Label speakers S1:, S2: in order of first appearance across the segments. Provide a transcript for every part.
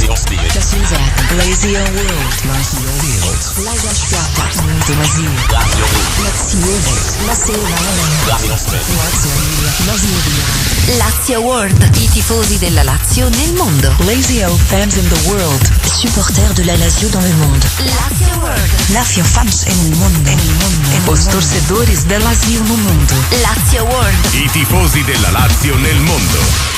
S1: Lazio World. LazioStyle. Mundo vazio. Lazio World. I tifosi della Lazio nel mondo.
S2: Lazio fans in the world.
S1: Supporters de la Lazio dans le monde. Lazio World.
S2: Lazio fans in el mundo. Os torcedores da Lazio no mundo.
S1: Lazio World.
S3: I tifosi della Lazio nel mondo.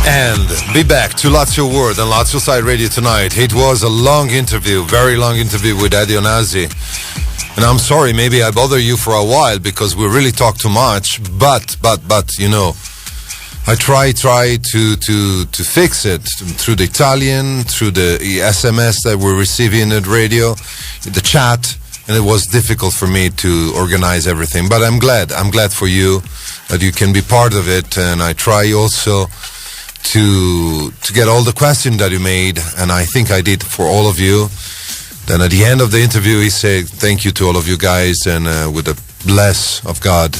S4: And be back to Lazio World and LazioStyle Radio tonight. It was a long interview, very long interview with Eddie Onasi. And I'm sorry, maybe I bother you for a while because we really talk too much. But, you know, I try to fix it through the Italian, through the SMS that we're receiving at radio, the chat. And it was difficult for me to organize everything. But I'm glad for you that you can be part of it. And I try also to get all the questions that you made, and I think I did for all of you. Then at the end of the interview, he said, thank you to all of you guys, and with the bless of God,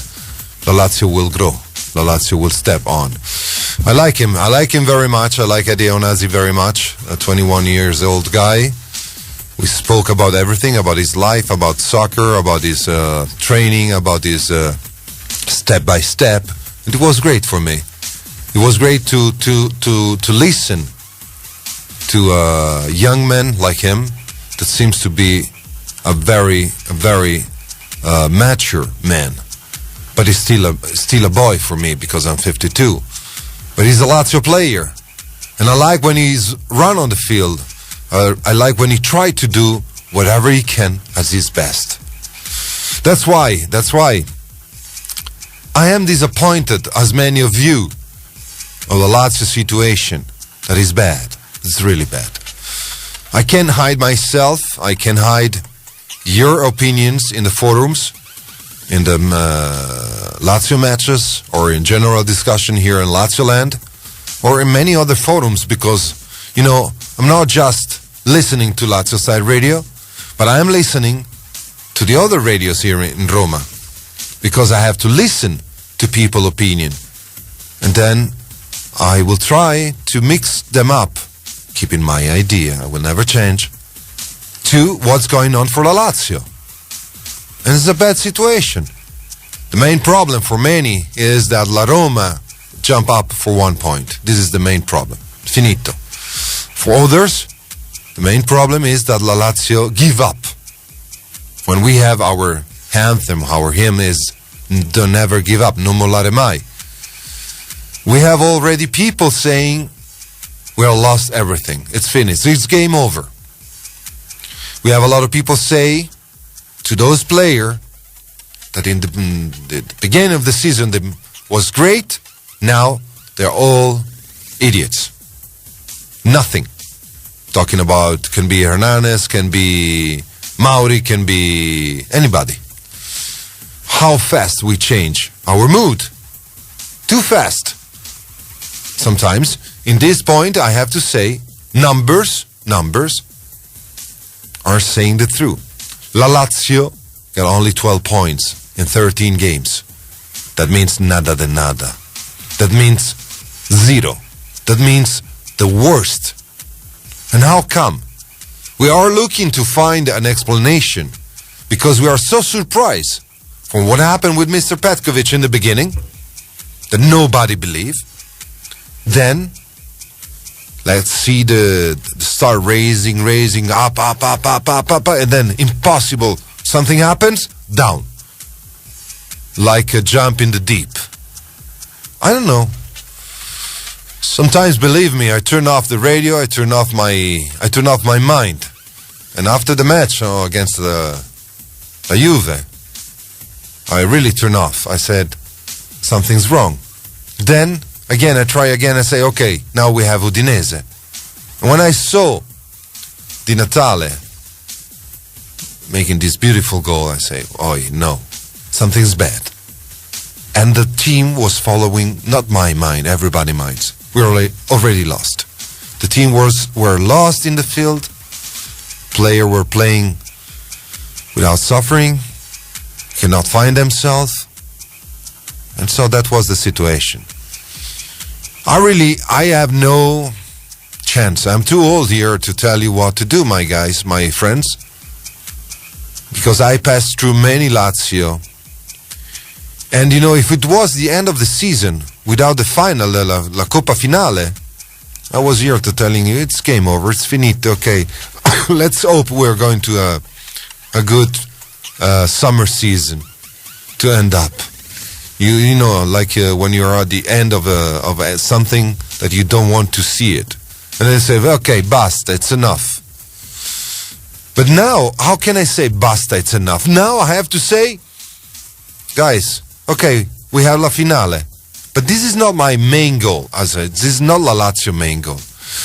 S4: the Lazio will grow. The Lazio will step on. I like him very much. I like Eddie Onasi very much, a 21 years old guy. We spoke about everything, about his life, about soccer, about his training, about his step-by-step. It was great for me. It was great to listen to a young man like him that seems to be a very mature man, but he's still a boy for me because I'm 52. But he's a Lazio player, and I like when he's run on the field. I like when he tried to do whatever he can as his best. That's why I am disappointed, as many of you, of the Lazio situation. That is bad. It's really bad. I can't hide myself. I can hide your opinions in the forums, in the Lazio matches, or in general discussion here in Lazio land, or in many other forums, because, you know, I'm not just listening to LazioStyle Radio, but I am listening to the other radios here in Roma, because I have to listen to people's opinion. And then I will try to mix them up, keeping my idea, I will never change, to what's going on for La Lazio. And it's a bad situation. The main problem for many is that La Roma jump up for 1 point. This is the main problem. Finito. For others, the main problem is that La Lazio give up. When we have our anthem, our hymn is "Don't never give up, non mollare mai." We have already people saying we have lost everything. It's finished. It's game over. We have a lot of people say to those players that in the beginning of the season they was great. Now they're all idiots. Nothing. Talking about can be Hernandez, can be Mauri, can be anybody. How fast we change our mood. Too fast. Sometimes, in this point, I have to say, numbers are saying the truth. La Lazio got only 12 points in 13 games. That means nada de nada. That means zero. That means the worst. And how come? We are looking to find an explanation because we are so surprised from what happened with Mr. Petkovic in the beginning that nobody believed. Then, let's see the star raising up, and then impossible. Something happens, down. Like a jump in the deep. I don't know. Sometimes, believe me, I turn off the radio, I turn off my mind. And after the match against the Juve, I really turn off. I said, something's wrong. Then, again, I try again, I say, okay, now we have Udinese. And when I saw Di Natale making this beautiful goal, I say, oh no, something's bad. And the team was following, not my mind, everybody's minds. We were already lost. The team were lost in the field. Players were playing without suffering, cannot find themselves. And so that was the situation. I have no chance. I'm too old here to tell you what to do, my guys, my friends, because I passed through many Lazio. And if it was the end of the season without the final, la Coppa Finale, I was here to telling you it's game over, it's finito, okay. Let's hope we're going to a good summer season to end up. You know, like when you're at the end of something that you don't want to see it. And they say, okay, basta, it's enough. But now, how can I say basta, it's enough? Now I have to say, guys, okay, we have la finale. But this is not my main goal. This is not La Lazio main goal.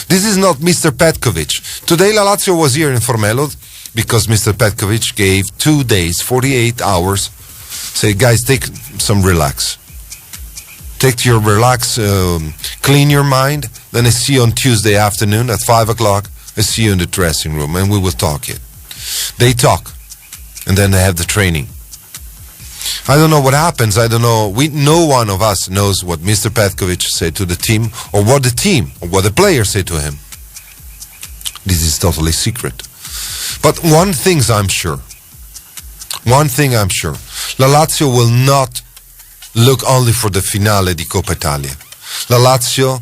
S4: This is not Mr. Petkovic. Today La Lazio was here in Formello because Mr. Petkovic gave 2 days, 48 hours. Say, guys, take some relax. Take your relax, clean your mind. Then I see you on Tuesday afternoon at 5 o'clock. I see you in the dressing room and we will talk it. They talk and then they have the training. I don't know what happens. I don't know. No one of us knows what Mr. Petkovic said to the team or what the team or what the players say to him. This is totally secret. But one thing I'm sure. La Lazio will not look only for the finale di Coppa Italia. La Lazio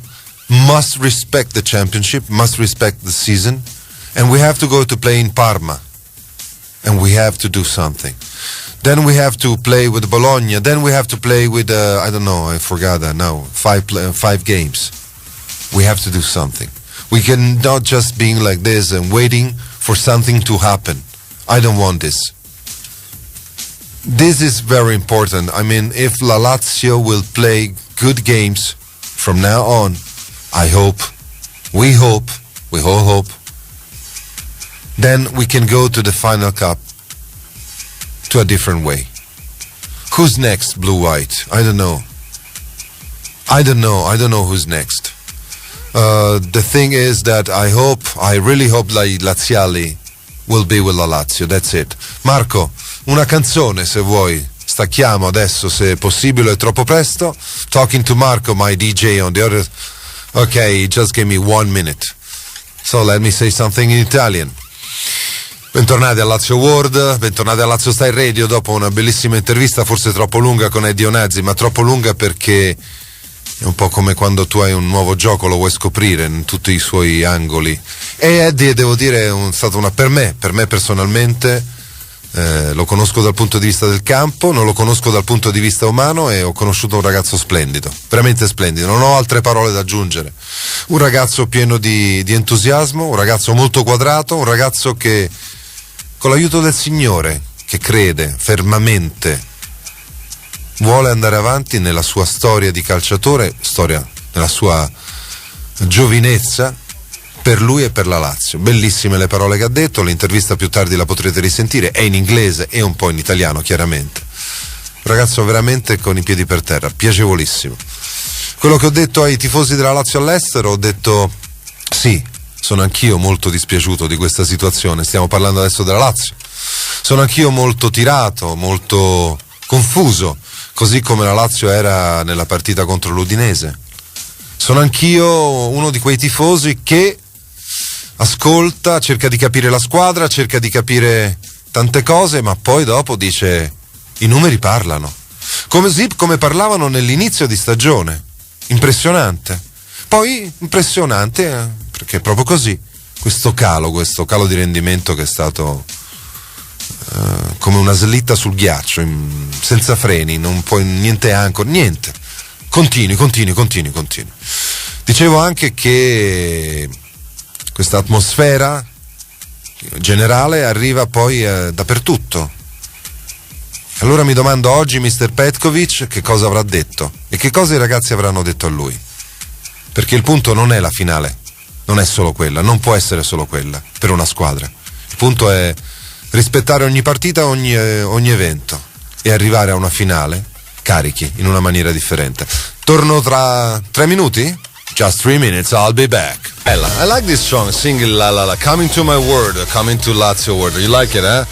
S4: must respect the championship, must respect the season, and we have to go to play in Parma. And we have to do something. Then we have to play with Bologna. Then we have to play with, I don't know, I forgot that now, 5 games. We have to do something. We can not just being like this and waiting for something to happen. I don't want this. This is very important. I mean, if La Lazio will play good games from now on, I hope, we all hope, then we can go to the final cup to a different way. Who's next, Blue-White? I don't know who's next. The thing is that I really hope Laziali will be with La Lazio. That's it. Marco, una canzone se vuoi. Stacchiamo adesso se è possibile, è troppo presto. Talking to Marco, my DJ on the other. Okay, he just gave me 1 minute. So let me say something in Italian. Bentornati a Lazio World, bentornati a LazioStyle Radio dopo una bellissima intervista, forse troppo lunga con Eddie Onazzi, ma troppo lunga perché è un po' come quando tu hai un nuovo gioco, lo vuoi scoprire in tutti i suoi angoli. E Eddie, devo dire, è stata una per me personalmente, lo conosco dal punto di vista del campo, non lo conosco dal punto di vista umano e ho conosciuto un ragazzo splendido, veramente splendido, non ho altre parole da aggiungere. Un ragazzo pieno di entusiasmo, un ragazzo molto quadrato, un ragazzo che con l'aiuto del Signore, che crede fermamente, vuole andare avanti nella sua storia di calciatore, nella sua giovinezza, per lui e per la Lazio. Bellissime le parole che ha detto, l'intervista più tardi la potrete risentire, è in inglese e un po' in italiano chiaramente. Un ragazzo veramente con i piedi per terra, piacevolissimo. Quello che ho detto ai tifosi della Lazio all'estero, ho detto sì, sono anch'io molto dispiaciuto di questa situazione, stiamo parlando adesso della Lazio. Sono anch'io molto tirato, molto confuso, così come la Lazio era nella partita contro l'Udinese. Sono anch'io uno di quei tifosi che ascolta, cerca di capire la squadra, cerca di capire tante cose, ma poi dopo dice i numeri parlano. Così come parlavano nell'inizio di stagione. Impressionante. Poi impressionante perché è proprio così. Questo calo di rendimento che è stato come una slitta sul ghiaccio, senza freni, non puoi niente ancora, niente. Continui. Dicevo anche che questa atmosfera generale arriva poi dappertutto. Allora mi domando oggi Mr. Petkovic che cosa avrà detto e che cosa i ragazzi avranno detto a lui. Perché il punto non è la finale, non è solo quella, non può essere solo quella per una squadra. Il punto è rispettare ogni partita, ogni evento e arrivare a una finale carichi in una maniera differente. Torno tra 3 minuti? Just 3 minutes, I'll be back. Bella, I like this song, singing la la la, coming to my world, coming to Lazio World. You like it, eh?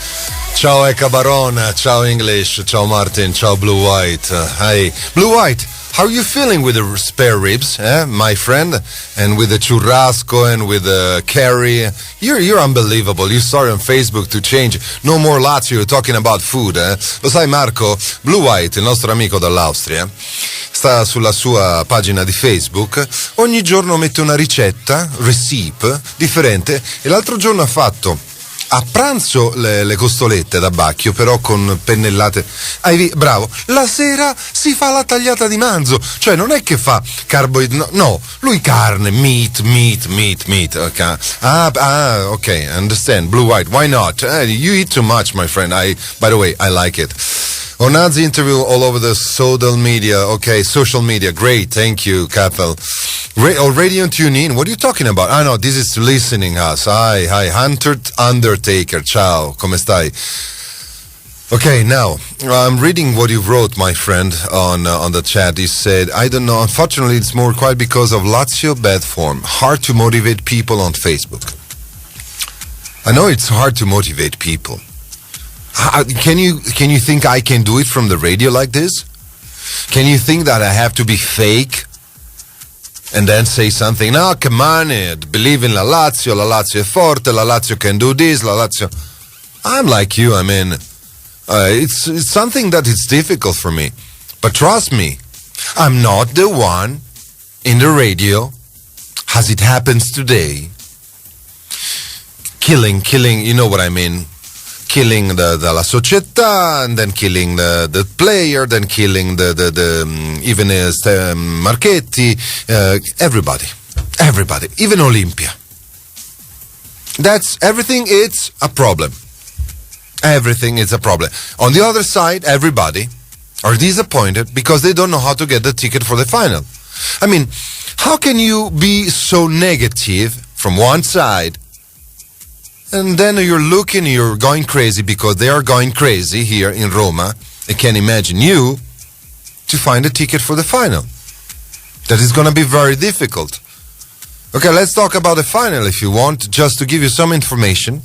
S4: Ciao Eka Baron, ciao English, ciao Martin, ciao Blue White. Hey, Blue White, How are you feeling with the spare ribs, my friend? And with the churrasco and with the curry? You're unbelievable. You started on Facebook to change. No more Lazio, you're talking about food. Lo sai Marco? Blue White, il nostro amico dall'Austria, sta sulla sua pagina di Facebook. Ogni giorno mette una ricetta, recipe, differente. E l'altro giorno ha fatto a pranzo le costolette da bacchio, però con pennellate. Bravo. La sera si fa la tagliata di manzo, cioè non è che fa carboidrati, no, lui carne, meat. Okay. Okay, I understand. Blue White, why not? You eat too much, my friend. By the way, I like it. Onazzi interview all over the social media. Okay, social media. Great, thank you, Capel. Radio and tune in. What are you talking about? No, this is listening us. Hi, Hunter Undertaker. Ciao, come stai? Okay, now I'm reading what you wrote, my friend, on the chat. You said, I don't know. Unfortunately, it's more quite because of Lazio bad form. Hard to motivate people on Facebook. I know it's hard to motivate people. Can you think I can do it from the radio like this? Can you think that I have to be fake and then say something? No, come on, believe in La Lazio è forte, La Lazio can do this, La Lazio. I'm like you, I mean, it's something that is difficult for me. But trust me, I'm not the one in the radio, as it happens today, killing, you know what I mean? Killing the La Società, and then killing the player, then killing the even Marchetti, everybody, even Olympia. That's everything. It's a problem. Everything is a problem. On the other side, everybody are disappointed because they don't know how to get the ticket for the final. I mean, how can you be so negative from one side? And then you're going crazy because they are going crazy here in Roma. I can imagine you to find a ticket for the final. That is going to be very difficult. Okay, let's talk about the final if you want, just to give you some information.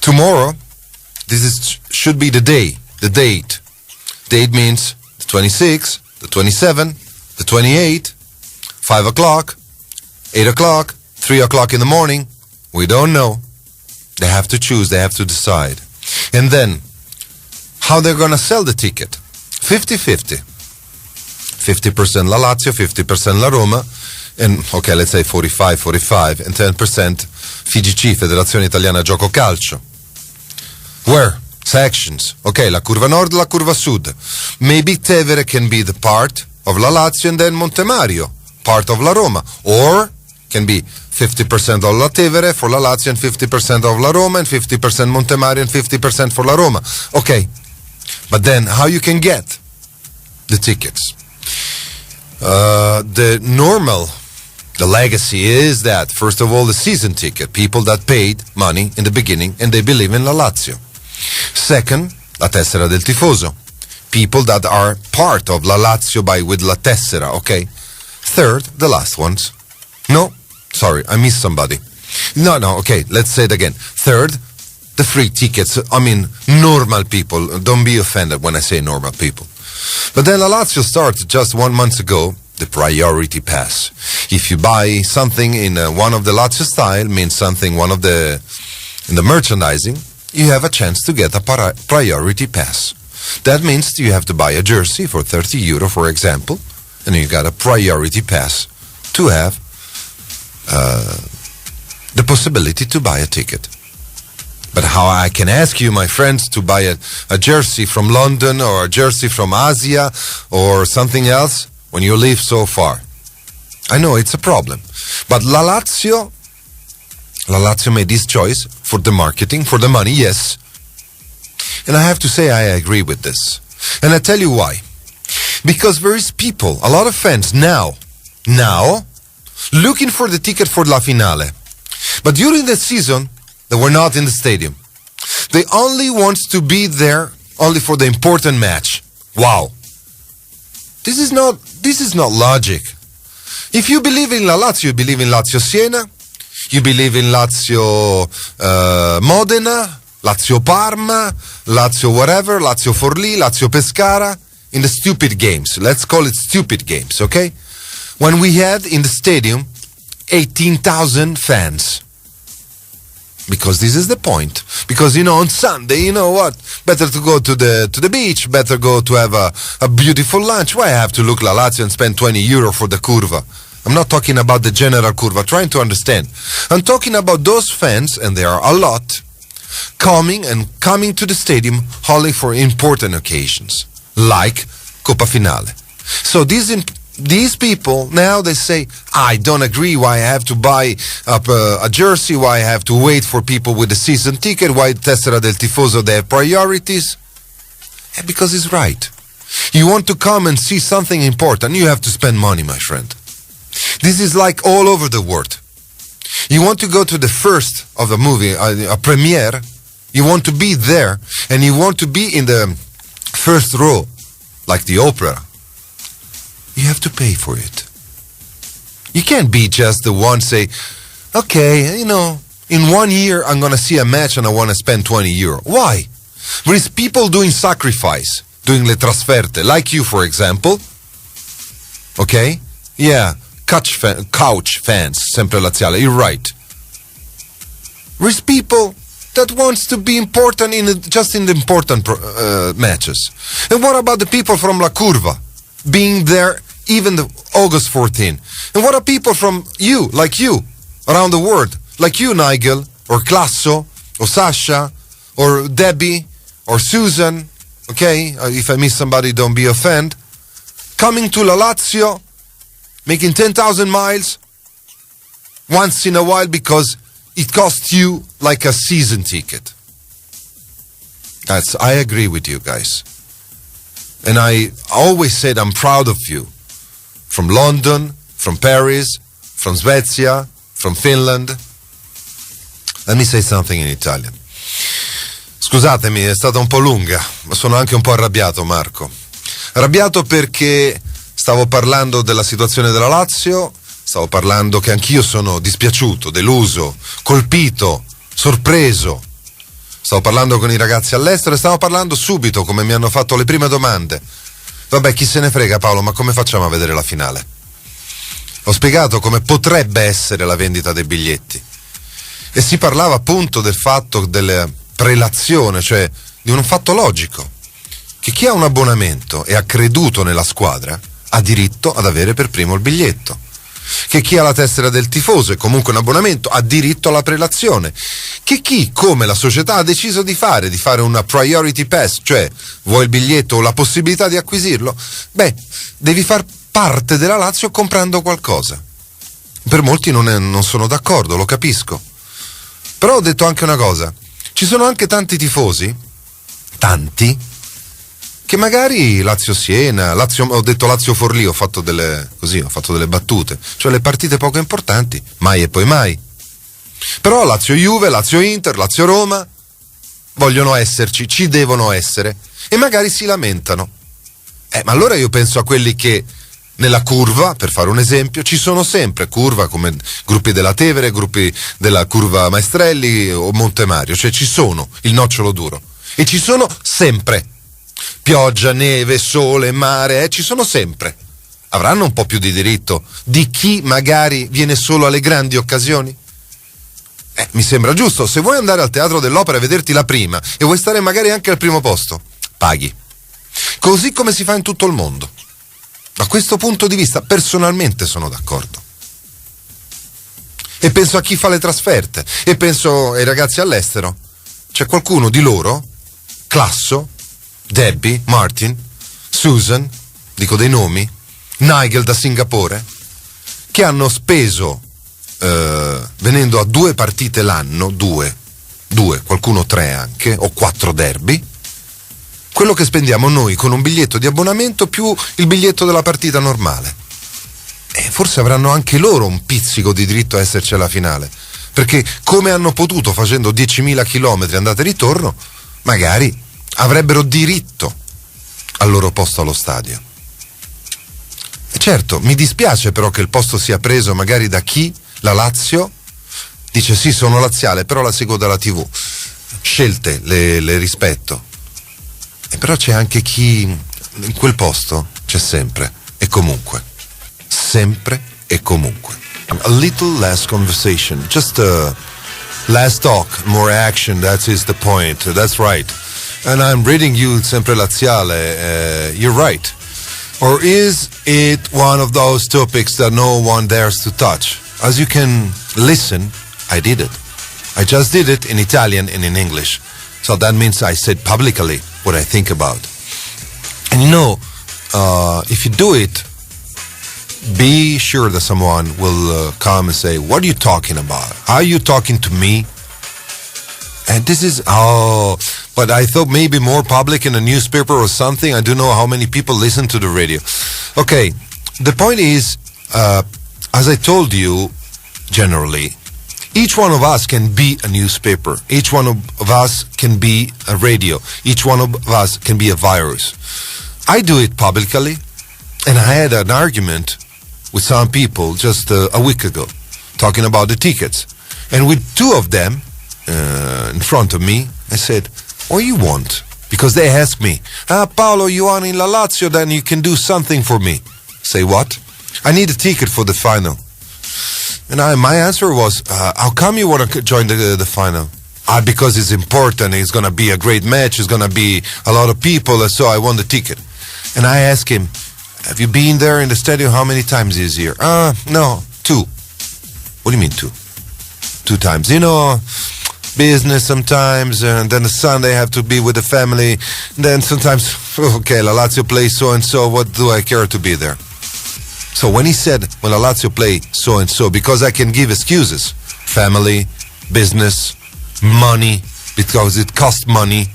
S4: Tomorrow, should be the date. Date means the 26th, the 27th, the 28th, 5 o'clock, 8 o'clock, 3 o'clock in the morning. We don't know. They have to choose, they have to decide. And then, how they're going to sell the ticket? 50-50. 50% La Lazio, 50% La Roma, and, okay, let's say 45, and 10% FIGC, Federazione Italiana Gioco Calcio. Where? Sections. Okay, la Curva Nord, la Curva Sud. Maybe Tevere can be the part of La Lazio and then Montemario, part of La Roma. Or, can be 50% of La Tevere for La Lazio and 50% of La Roma and 50% Montemario and 50% for La Roma. Okay, but then how you can get the tickets? The legacy is that, first of all, the season ticket, people that paid money in the beginning and they believe in La Lazio. Second, la tessera del tifoso, people that are part of La Lazio with la tessera, okay? Third, the last ones. No, sorry, I missed somebody. No, okay, let's say it again. Third, the free tickets. I mean, normal people. Don't be offended when I say normal people. But then La Lazio started just 1 month ago, the priority pass. If you buy something in one of the LazioStyle, means something in the merchandising, you have a chance to get a priority pass. That means you have to buy a jersey for €30, for example, and you got a priority pass to have the possibility to buy a ticket. But how I can ask you, my friends, to buy a jersey from London or a jersey from Asia or something else when you live so far? I know it's a problem. But La Lazio made this choice for the marketing, for the money, yes. And I have to say I agree with this. And I tell you why. Because there is people, a lot of fans now, looking for the ticket for La Finale. But during the season, they were not in the stadium. They only want to be there only for the important match. Wow. This is not logic. If you believe in La Lazio, you believe in Lazio Siena, you believe in Lazio Modena, Lazio Parma, Lazio whatever, Lazio Forlì, Lazio Pescara. in the stupid games. Let's call it stupid games, okay? When we had in the stadium 18,000 fans. Because this is the point. Because, on Sunday, you know what? Better to go to the beach, better go to have a beautiful lunch. Why I have to look La Lazio and spend 20 euro for the curva? I'm not talking about the general curva, trying to understand. I'm talking about those fans, and there are a lot, coming to the stadium only for important occasions, like Coppa Finale. So these people, now they say, I don't agree why I have to buy a jersey, why I have to wait for people with a season ticket, why Tessera del Tifoso, they have priorities. Because it's right. You want to come and see something important, you have to spend money, my friend. This is like all over the world. You want to go to the first of a movie, a premiere, you want to be there, and you want to be in the first row, like the opera. You have to pay for it. You can't be just the one say, okay, in 1 year I'm going to see a match and I want to spend 20 euro. Why? There is people doing sacrifice, doing le trasferte, like you, for example. Okay? Yeah, couch fans, sempre laziale, you're right. There is people that wants to be important just in the important matches. And what about the people from La Curva? Being there even the August 14. And what are people from like you, around the world? Like you, Nigel, or Classo, or Sasha, or Debbie, or Susan, okay? If I miss somebody, don't be offended. Coming to La Lazio, making 10,000 miles, once in a while because it costs you like a season ticket. I agree with you guys. And I always said I'm proud of you. From London, from Paris, from Svezia, from Finland. Let me say something in Italian. Scusatemi, è stata un po' lunga, ma sono anche un po' arrabbiato, Marco. Arrabbiato perché stavo parlando della situazione della Lazio, stavo parlando che anch'io sono dispiaciuto, deluso, colpito, sorpreso. Stavo parlando con i ragazzi all'estero e stavo parlando subito, come mi hanno fatto le prime domande. Vabbè, chi se ne frega, Paolo, ma come facciamo a vedere la finale? Ho spiegato come potrebbe essere la vendita dei biglietti. E si parlava appunto del fatto della prelazione, cioè di un fatto logico, che chi ha un abbonamento e ha creduto nella squadra ha diritto ad avere per primo il biglietto. Che chi ha la tessera del tifoso e comunque un abbonamento ha diritto alla prelazione, che chi, come la società, ha deciso di fare una priority pass, cioè vuoi il biglietto o la possibilità di acquisirlo, devi far parte della Lazio comprando qualcosa. Per molti non sono d'accordo, lo capisco, però ho detto anche una cosa, ci sono anche tanti tifosi, tanti, che magari Lazio-Siena, ho detto Lazio-Forlì, ho fatto delle battute, cioè le partite poco importanti, mai e poi mai. Però Lazio-Juve, Lazio-Inter, Lazio-Roma vogliono esserci, ci devono essere, e magari si lamentano. Ma allora io penso a quelli che nella curva, per fare un esempio, ci sono sempre, curva come gruppi della Tevere, gruppi della curva Maestrelli o Montemario, cioè ci sono il nocciolo duro, e ci sono sempre. Pioggia, neve, sole, mare, ci sono sempre. Avranno un po' più di diritto di chi magari viene solo alle grandi occasioni? Mi sembra giusto. Se vuoi andare al Teatro dell'Opera e vederti la prima e vuoi stare magari anche al primo posto, paghi. Così come si fa in tutto il mondo. Da questo punto di vista personalmente sono d'accordo. E penso a chi fa le trasferte, e penso ai ragazzi all'estero. C'è qualcuno di loro, Classo, Debbie, Martin, Susan, dico dei nomi, Nigel da Singapore, che hanno speso, venendo a 2 partite l'anno, due, qualcuno 3 anche, o 4 derby, quello che spendiamo noi con un biglietto di abbonamento più il biglietto della partita normale. E forse avranno anche loro un pizzico di diritto a esserci alla finale, perché come hanno potuto, facendo 10.000 chilometri andata e ritorno, magari avrebbero diritto al loro posto allo stadio. E certo, mi dispiace però che il posto sia preso magari da chi, la Lazio, dice sì, sono laziale, però la seguo dalla TV. Scelte le rispetto. E però c'è anche chi in quel posto c'è sempre e comunque. Sempre e comunque. A little less conversation, just less talk, more action, that is the point. That's right. And I'm reading you Sempre Laziale. You're right. Or is it one of those topics that no one dares to touch? As you can listen, I did it. I just did it in Italian and in English. So that means I said publicly what I think about. And if you do it, be sure that someone will come and say, what are you talking about? Are you talking to me? And this is, but I thought maybe more public in a newspaper or something. I don't know how many people listen to the radio. Okay, the point is, as I told you, generally, each one of us can be a newspaper. Each one of us can be a radio. Each one of us can be a virus. I do it publicly, and I had an argument with some people just a week ago, talking about the tickets. And with two of them in front of me, I said, what do you want? Because they asked me, Paolo, you are in La Lazio, then you can do something for me. Say what? I need a ticket for the final. And my answer was, how come you want to join the final? Because it's important, it's going to be a great match, it's going to be a lot of people, and so I want the ticket. And I asked him, have you been there in the stadium how many times this year? No, 2. What do you mean 2? 2 times. Business sometimes, and then the Sunday I have to be with the family. Then sometimes, okay, La Lazio plays so-and-so, what do I care to be there? So when he said, when La Lazio play so-and-so, because I can give excuses, family, business, money, because it costs money.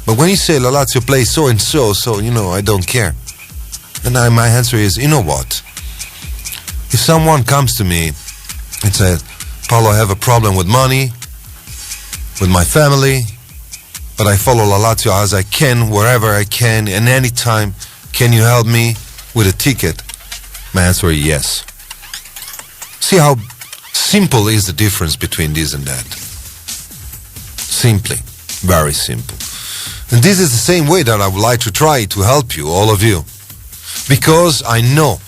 S4: But when you say La Lazio play so-and-so, I don't care. And my answer is, you know what? If someone comes to me and says, Paolo, I have a problem with money, with my family, but I follow La Lazio as I can, wherever I can, and anytime, can you help me with a ticket? My answer is yes. See how simple is the difference between this and that? Simply, very simple. And this is the same way that I would like to try to help you, all of you. Because I know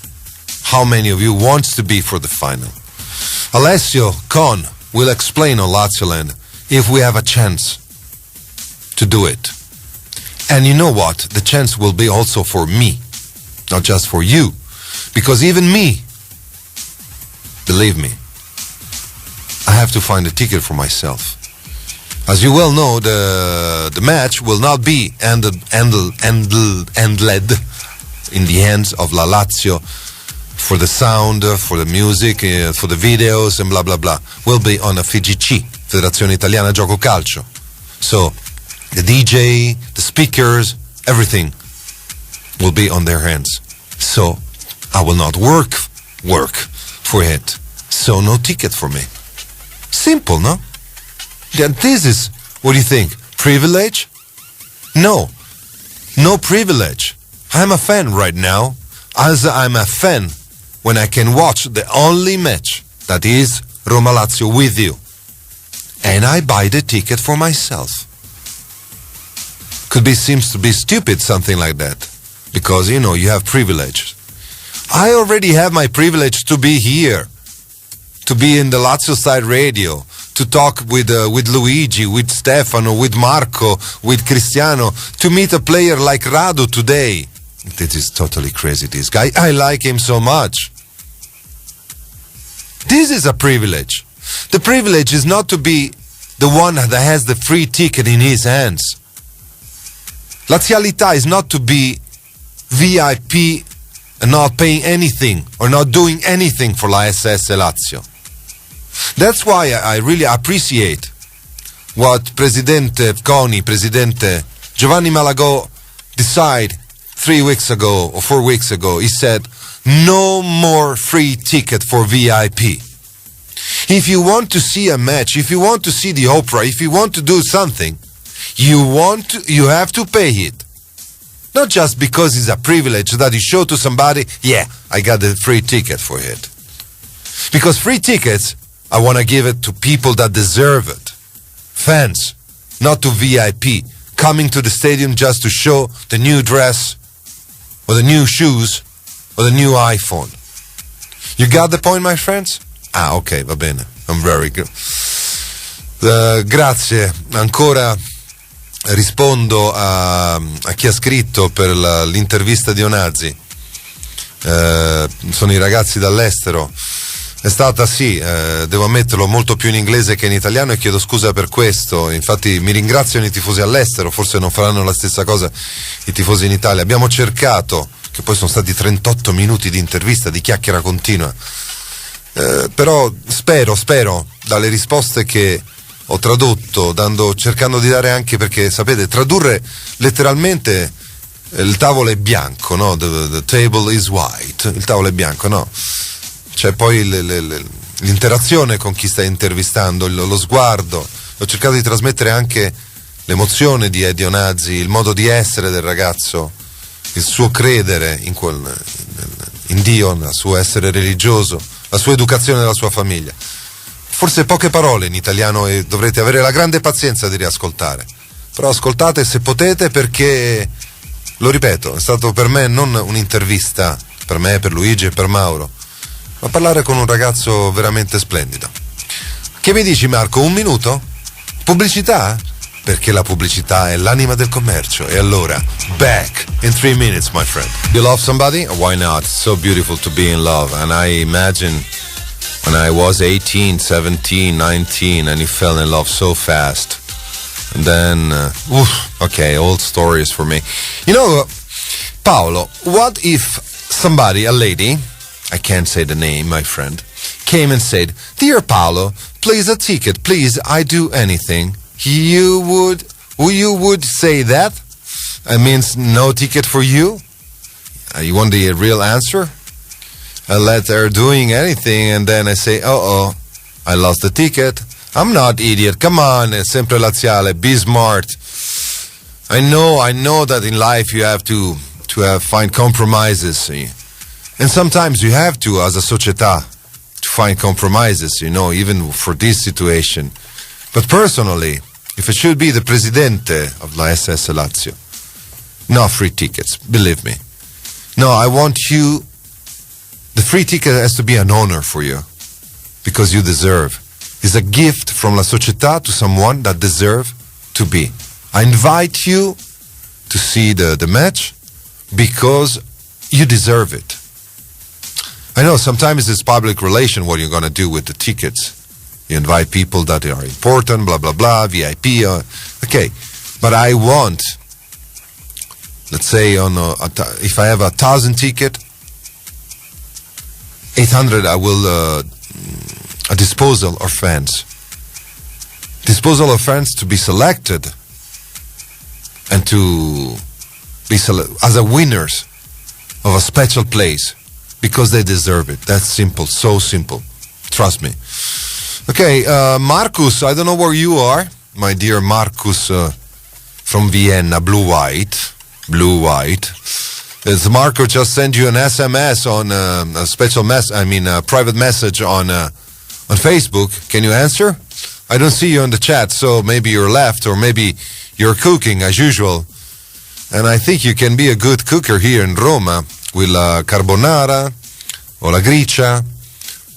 S4: how many of you wants to be for the final. Alessio Con will explain on Lazioland if we have a chance to do it. And you know what? The chance will be also for me, not just for you. Because even me, believe me, I have to find a ticket for myself. As you well know, the match will not be ended in the hands of La Lazio for the sound, for the music, for the videos, and blah, blah, blah. Will be on a FIGC, Federazione Italiana Gioco Calcio. So, the DJ, the speakers, everything will be on their hands. So, I will not work for it. So, no ticket for me. Simple, no? Then this is, what do you think? Privilege? No privilege. I'm a fan right now, as I'm a fan when I can watch the only match that is Roma Lazio with you. And I buy the ticket for myself. Seems to be stupid, something like that. Because, you have privilege. I already have my privilege to be here. To be in the LazioStyle radio. To talk with Luigi, with Stefano, with Marco, with Cristiano. To meet a player like Radu today. This is totally crazy, this guy. I like him so much. This is a privilege. The privilege is not to be the one that has the free ticket in his hands. Lazialità is not to be VIP and not paying anything or not doing anything for La SS Lazio. That's why I really appreciate what Presidente Coni, Presidente Giovanni Malagò decided 3 weeks ago or 4 weeks ago. He said, no more free ticket for VIP. If you want to see a match, if you want to see the opera, if you want to do something, you have to pay it. Not just because it's a privilege that you show to somebody, yeah, I got the free ticket for it. Because free tickets, I want to give it to people that deserve it. Fans, not to VIP. coming to the stadium just to show the new dress or the new shoes or the new iPhone. You got the point, my friends? Ah, ok, va bene. I'm very good. Grazie. Ancora rispondo a chi ha scritto per l'intervista di Onazzi. Sono i ragazzi dall'estero. È stata, sì, devo ammetterlo, molto più in inglese che in italiano e chiedo scusa per questo. Infatti mi ringraziano i tifosi all'estero, forse non faranno la stessa cosa i tifosi in Italia. Abbiamo cercato, che poi sono stati 38 minuti di intervista, di chiacchiera continua, però spero dalle risposte che ho tradotto, cercando di dare anche, perché sapete, tradurre letteralmente il tavolo è bianco, no? The table is white, il tavolo è bianco, no? C'è poi l'interazione con chi stai intervistando, lo sguardo. Ho cercato di trasmettere anche l'emozione di Eddie Onazzi, il modo di essere del ragazzo, il suo credere in Dio, il suo essere religioso, la sua educazione della sua famiglia. Forse poche parole in italiano e dovrete avere la grande pazienza di riascoltare, però ascoltate se potete, perché, lo ripeto, è stato per me non un'intervista, per me, per Luigi e per Mauro, ma parlare con un ragazzo veramente splendido. Che mi dici, Marco? Un minuto? Pubblicità? Perché la pubblicità è l'anima del commercio. E allora, back in 3 minutes, my friend. You love somebody? Why not? It's so beautiful to be in love. And I imagine when I was 18, 17, 19 and you fell in love so fast. And then, okay, old stories for me. You know, Paolo, what if somebody, a lady, I can't say the name, my friend, came and said, "Dear Paolo, please a ticket, please, I do anything." You would say that? It means no ticket for you? You want the real answer? I let her doing anything and then I say, I lost the ticket. I'm not idiot, come on, è sempre laziale, be smart. I know that in life you have to find compromises. And sometimes you have to, as a società, to find compromises, even for this situation. But personally, if it should be the presidente of la SS Lazio, no free tickets, believe me. No, I want you, the free ticket has to be an honor for you, because you deserve. It's a gift from la società to someone that deserve to be. I invite you to see the match because you deserve it. I know sometimes it's public relation what you're going to do with the tickets. You invite people that are important, blah, blah, blah, VIP. Okay, but I want, let's say, if I have 1,000 ticket, 800 I will a disposal of fans. Disposal of fans to be selected and to be as a winners of a special place. Because they deserve it. That's simple, so simple. Trust me. Okay, Marcus, I don't know where you are, my dear Marcus from Vienna, blue-white. As Marco just sent you an SMS on a special private message on Facebook. Can you answer? I don't see you in the chat, so maybe you're left or maybe you're cooking as usual. And I think you can be a good cooker here in Roma. With la carbonara o la gricia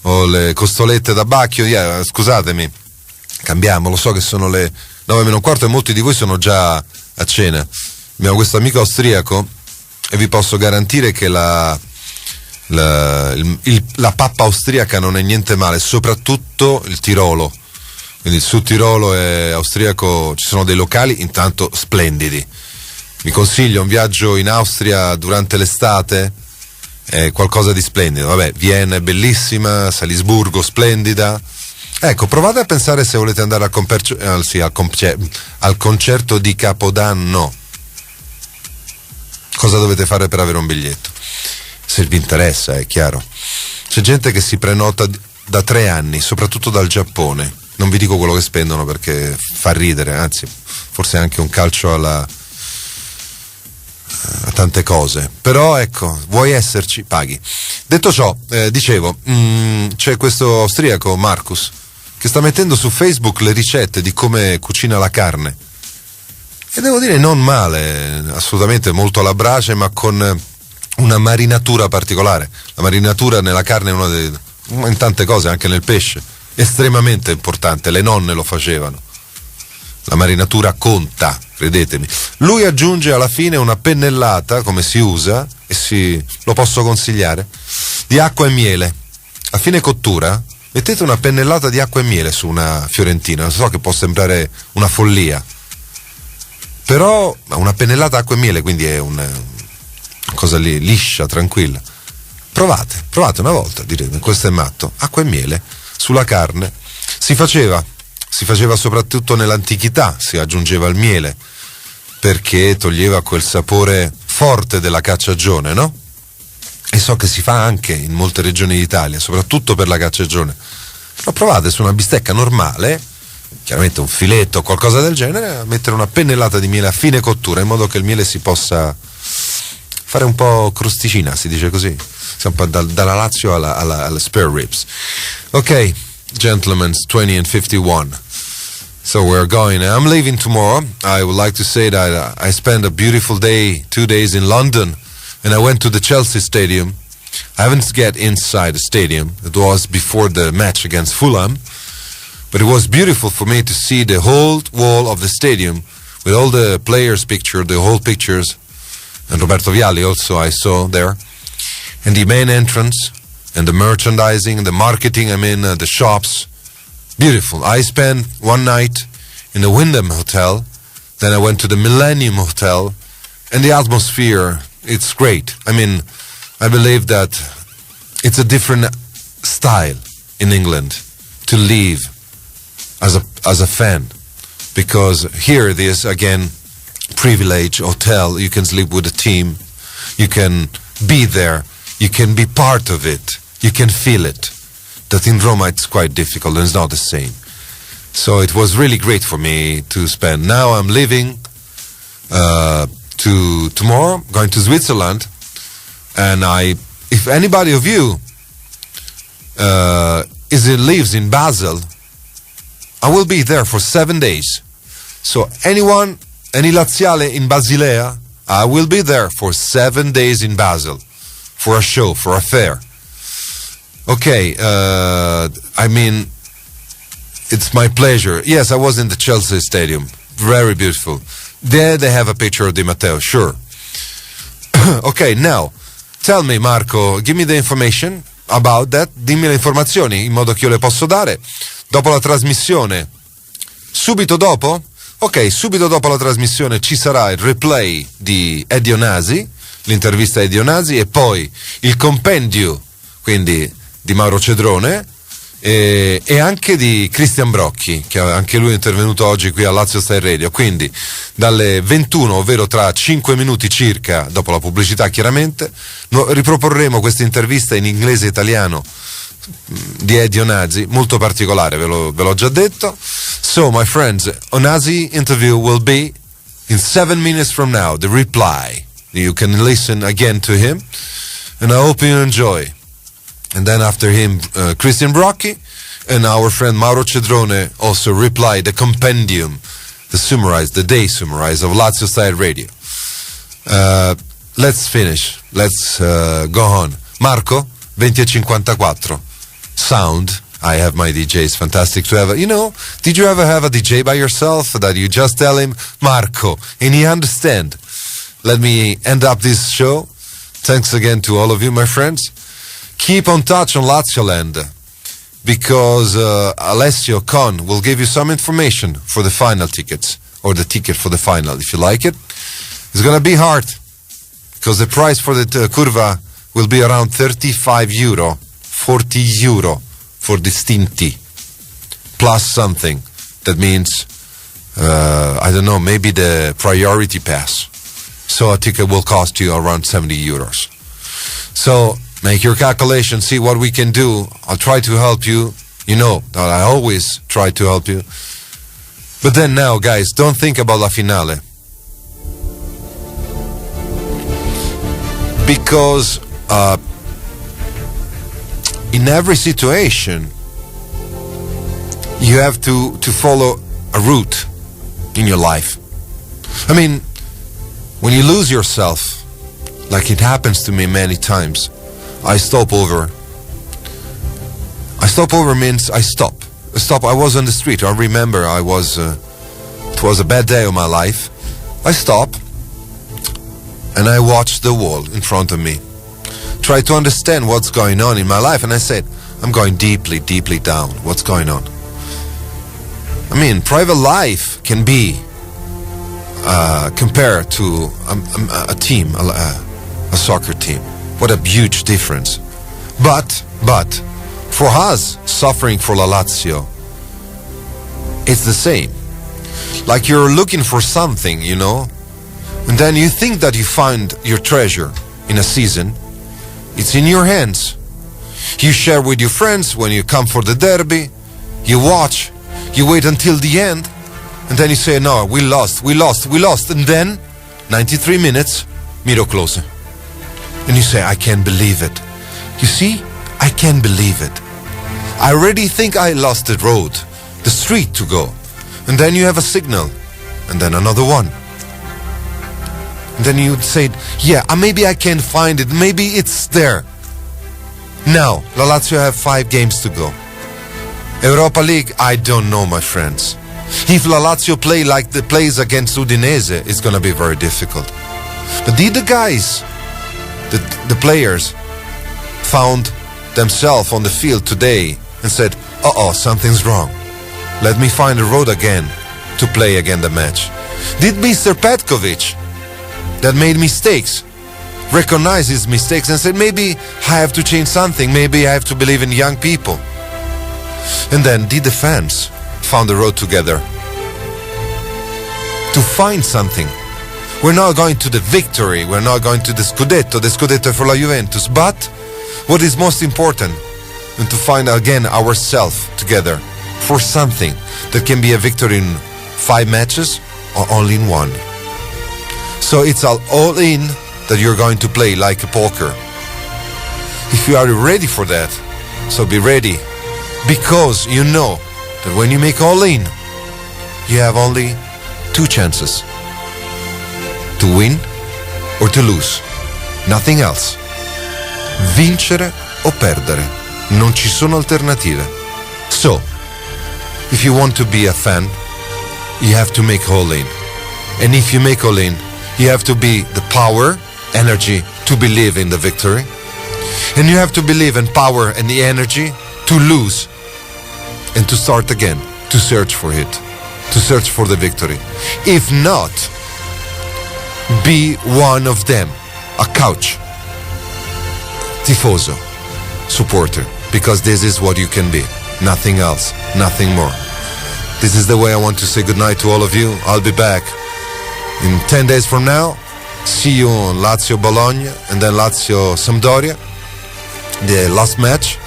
S4: o le costolette da bacchio. Scusatemi, cambiamo, lo so che sono le 9:15 e molti di voi sono già a cena. Abbiamo questo amico austriaco e vi posso garantire che la pappa austriaca non è niente male, soprattutto il Tirolo. Quindi il Sud Tirolo e austriaco, ci sono dei locali intanto splendidi. Vi consiglio un viaggio in Austria durante l'estate, è qualcosa di splendido. Vabbè, Vienna è bellissima, Salisburgo splendida. Ecco, provate a pensare se volete andare al concerto di Capodanno. Cosa dovete fare per avere un biglietto? Se vi interessa, è chiaro. C'è gente che si prenota da 3 anni, soprattutto dal Giappone. Non vi dico quello che spendono perché fa ridere, anzi, forse anche un calcio a tante cose, però ecco, vuoi esserci, paghi. Detto ciò, dicevo, c'è questo austriaco, Marcus, che sta mettendo su Facebook le ricette di come cucina la carne. e devo dire non male, assolutamente molto alla brace, ma con una marinatura particolare. La marinatura nella carne è una in tante cose, anche nel pesce, estremamente importante. Le nonne lo facevano. La marinatura conta, credetemi. Lui aggiunge alla fine una pennellata, come si usa, e lo posso consigliare, di acqua e miele. A fine cottura mettete una pennellata di acqua e miele su una fiorentina. So che può sembrare una follia, però una pennellata acqua e miele, quindi è una cosa lì liscia, tranquilla. Provate una volta, direte, questo è matto. Acqua e miele sulla carne. Si faceva soprattutto nell'antichità, si aggiungeva il miele perché toglieva quel sapore forte della cacciagione, no? E so che si fa anche in molte regioni d'Italia, soprattutto per la cacciagione. Però provate su una bistecca normale, chiaramente un filetto o qualcosa del genere, a mettere una pennellata di miele a fine cottura, in modo che il miele si possa fare un po' crosticina, si dice così. Siamo dalla Lazio alla spare ribs. Ok, gentlemen, 20 and 51. So we're going. I'm leaving tomorrow. I would like to say that I spent a beautiful day, 2 days in London, and I went to the Chelsea Stadium. I haven't get inside the stadium. It was before the match against Fulham. But it was beautiful for me to see the whole wall of the stadium with all the players' picture, the whole pictures, and Roberto Vialli also I saw there, and the main entrance, and the merchandising, the marketing, the shops. Beautiful. I spent one night in the Wyndham Hotel, then I went to the Millennium Hotel, and the atmosphere, it's great. I believe that it's a different style in England to live as a fan, because here it is again privilege hotel. You can sleep with a team, you can be there, you can be part of it, you can feel it. That in Roma it's quite difficult and it's not the same. So it was really great for me to spend. Now I'm leaving to tomorrow, going to Switzerland, and if anybody of you lives in Basel, I will be there for 7 days. So any Laziale in Basilea, I will be there for 7 days in Basel for a show, for a fair. Okay, it's my pleasure. Yes, I was in the Chelsea Stadium. Very beautiful. There they have a picture of Di Matteo, sure. Okay, now, tell me, Marco, give me the information about that. Dimmi le informazioni in modo che io le posso dare. Dopo la trasmissione, subito dopo? Ok, subito dopo la trasmissione ci sarà il replay di Eddie Onasi, l'intervista a Eddie Onasi, e poi il compendio, quindi di Mauro Cedrone, e anche di Christian Brocchi, che anche lui è intervenuto oggi qui a LazioStyle Radio. Quindi dalle 21, ovvero tra 5 minuti circa, dopo la pubblicità chiaramente, riproporremo questa intervista in inglese e italiano di Eddie Onasi, molto particolare, ve l'ho già detto. So my friends, Onasi interview will be in 7 minutes from now, the reply. You can listen again to him, and I hope you enjoy. And then after him, Christian Brocchi, and our friend Mauro Cedrone also reply the compendium, the day summarize of LazioStyle Radio. Let's finish. Let's go on. Marco, 20:54. Sound. I have my DJ. It's fantastic to have did you ever have a DJ by yourself that you just tell him, Marco, and he understand? Let me end up this show. Thanks again to all of you, my friends. Keep on touch on Lazioland, because Alessio Con will give you some information for the final tickets, or the ticket for the final, if you like it. It's going to be hard, because the price for the curva will be around 35 euro, 40 euro for distinti, plus something. That means, I don't know, maybe the priority pass. So a ticket will cost you around 70 euros. So make your calculation, see what we can do. I'll try to help you. You know that I always try to help you. But then now, guys, don't think about la finale. Because in every situation, you have to follow a route in your life. I mean, when you lose yourself, like it happens to me many times, I stop over. I stop over means I stop. Stop. I was on the street. I remember it was a bad day of my life. I stop and I watch the wall in front of me. Try to understand what's going on in my life. And I said, I'm going deeply, deeply down. What's going on? I mean, private life can be compared to a team, a soccer team. What a huge difference. But, for us, suffering for La Lazio, it's the same. Like you're looking for something, you know, and then you think that you find your treasure in a season. It's in your hands. You share with your friends when you come for the derby. You watch. You wait until the end. And then you say, no, we lost. And then, 93 minutes, Miro close. And you say, I can't believe it. You see, I can't believe it. I already think I lost the road, the street to go. And then you have a signal. And then another one. And then you say, yeah, maybe I can find it. Maybe it's there. Now, La Lazio have 5 games to go. Europa League, I don't know, my friends. If La Lazio play like the plays against Udinese, it's going to be very difficult. But did the guys, the players, found themselves on the field today and said, something's wrong. Let me find a road again to play again the match. Did Mr. Petkovic, that made mistakes, recognize his mistakes and said, maybe I have to change something, maybe I have to believe in young people? And then did the fans found the road together to find something? We're not going to the victory, we're not going to the Scudetto for La Juventus, but what is most important is to find again ourselves together for something that can be a victory in 5 matches or only in 1. So it's all in that you're going to play like a poker. If you are ready for that, so be ready, because you know that when you make all in, you have only 2 chances: to win or to lose. Nothing else. Vincere o perdere. Non ci sono alternative. So, if you want to be a fan, you have to make all in. And if you make all in, you have to be the power, energy to believe in the victory. And you have to believe in power and the energy to lose and to start again, to search for it, to search for the victory. If not, be one of them, a couch tifoso, supporter, because this is what you can be, nothing else, nothing more. This is the way I want to say goodnight to all of you. I'll be back in 10 days from now. See you on Lazio Bologna and then Lazio Sampdoria, the last match.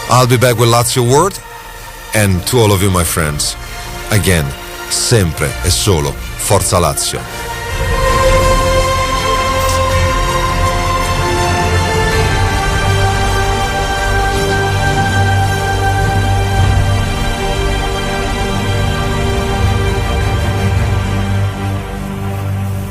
S4: I'll be back with Lazio World. And to all of you, my friends, again, sempre e solo Forza Lazio.